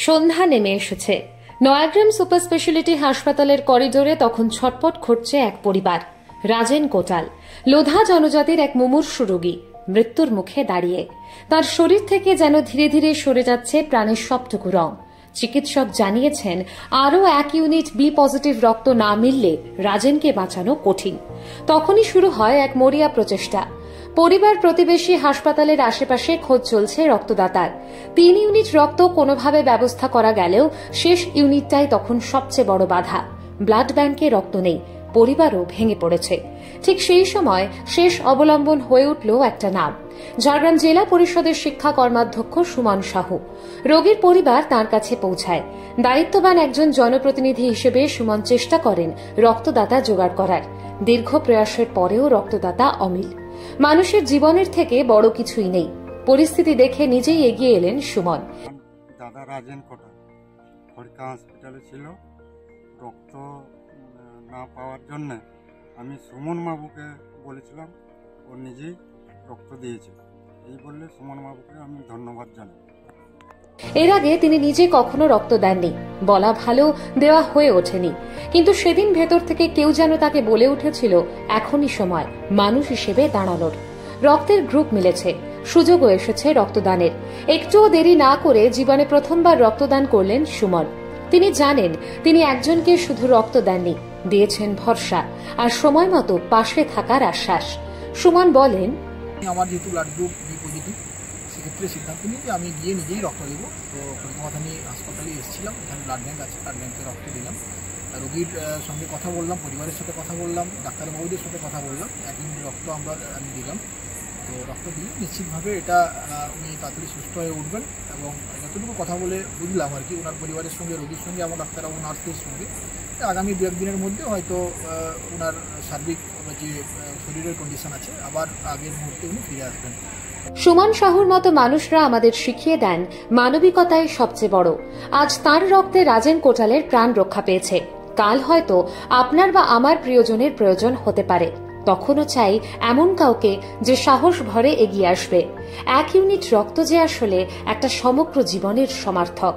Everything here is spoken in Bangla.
সন্ধ্যা নেমে এসেছে। নয়াগ্রাম সুপার স্পেশালিটি হাসপাতালের করিডোরে তখন ছটপট ঘটছে এক পরিবার। রাজেন কোটাল লোধা জনজাতির এক মুমূর্ষু রোগী, মৃত্যুর মুখে দাঁড়িয়ে। তার শরীর থেকে যেন ধীরে ধীরে সরে যাচ্ছে প্রাণের সবটুকু রং। চিকিৎসক জানিয়েছেন আরও 1 ইউনিট বি পজিটিভ রক্ত না মিললে রাজেনকে বাঁচানো কঠিন। তখনই শুরু হয় এক মরিয়া প্রচেষ্টা। পরিবার প্রতিবেশী হাসপাতালের আশেপাশে খোঁজ চলছে রক্তদাতার। 3 ইউনিট রক্ত কোনোভাবে ব্যবস্থা করা গেলেও শেষ ইউনিটটাই তখন সবচেয়ে বড় বাধা। ব্লাড ব্যাংকে রক্ত নেই, পরিবারও ভেঙে পড়েছে। ঠিক সেই সময় শেষ অবলম্বন হয়ে উঠল একটা নাম, ঝাড়গ্রাম জেলা পরিষদের শিক্ষা কর্মাধ্যক্ষ সুমন সাহু। রোগীর পরিবার তাঁর কাছে পৌঁছায়। দায়িত্ববান একজন জনপ্রতিনিধি হিসেবে সুমন চেষ্টা করেন রক্তদাতা জোগাড় করার। দীর্ঘ প্রয়াসের পরেও রক্তদাতা অমিল। মানুষের জীবনের থেকে বড় কিছুই নেই। পরিস্থিতি দেখে নিজেই এগিয়ে এলেন সুমন। দাদা রাজেন কোটাল খড়কা হসপিটালে ছিল, রক্ত না পাওয়ার জন্য আমি সুমন বাবুকে বলেছিলাম, ও নিজেই রক্ত দিয়েছে। এই বললে সুমন বাবুকে আমি ধন্যবাদ জানাই। এর আগে তিনি নিজে কখনো রক্ত দেননি, বলা ভালো দেওয়া হয়ে ওঠেনি। কিন্তু সেদিন ভেতর থেকে কেউ যেন তাকে বলে উঠেছিল এখনই সময় মানুষ হিসেবে দাঁড়ানোর। রক্তের গ্রুপ মিলেছে, সুযোগও এসেছে রক্তদানের। একটুও দেরি না করে জীবনে প্রথমবার রক্তদান করলেন সুমন। তিনি জানেন তিনি একজনকে শুধু রক্ত দেননি, দিয়েছেন ভরসা আর সময় মতো পাশে থাকার আশ্বাস। সুমন বলেন, আমার যেহেতু ব্লাড গ্রুপ বি পজিটিভ, সেক্ষেত্রে সিদ্ধান্ত নিই যে আমি গিয়ে নিজেই রক্ত দেবো। তো কলকাতানি হাসপাতালে এসেছিলাম, এখানে ব্লাড ব্যাঙ্ক আছে, ব্লাড ব্যাঙ্কে রক্ত দিলাম। রোগীর সঙ্গে কথা বললাম, পরিবারের সাথে কথা বললাম, ডাক্তারবাবুদের সাথে কথা বললাম। 1 ইউনিট রক্ত আমি দিলাম। তো রক্ত দিলে নিশ্চিতভাবে এটা উনি তাড়াতাড়ি সুস্থ হয়ে উঠবেন। এবং যতটুকু কথা বলে বুঝলাম আর কি, ওনার পরিবারের সঙ্গে, রোগীর সঙ্গে এবং ডাক্তারবাবু নার্সদের সঙ্গে আগামী 2-1 দিনের মধ্যে হয়তো ওনার সার্বিক যে শরীরের কন্ডিশন আছে আবার আগের মুহূর্তে উনি ফিরে আসবেন। সুমন সাহুর মতো মানুষরা আমাদের শিখিয়ে দেন মানবিকতাই সবচেয়ে বড়। আজ তাঁর রক্তে রাজেন কোটালের প্রাণ রক্ষা পেয়েছে। কাল হয়তো আপনার বা আমার প্রিয়জনের প্রয়োজন হতে পারে। তখনও চাই এমন কাউকে যে সাহস ভরে এগিয়ে আসবে। 1 ইউনিট রক্ত যে আসলে একটা সমগ্র জীবনের সমার্থক।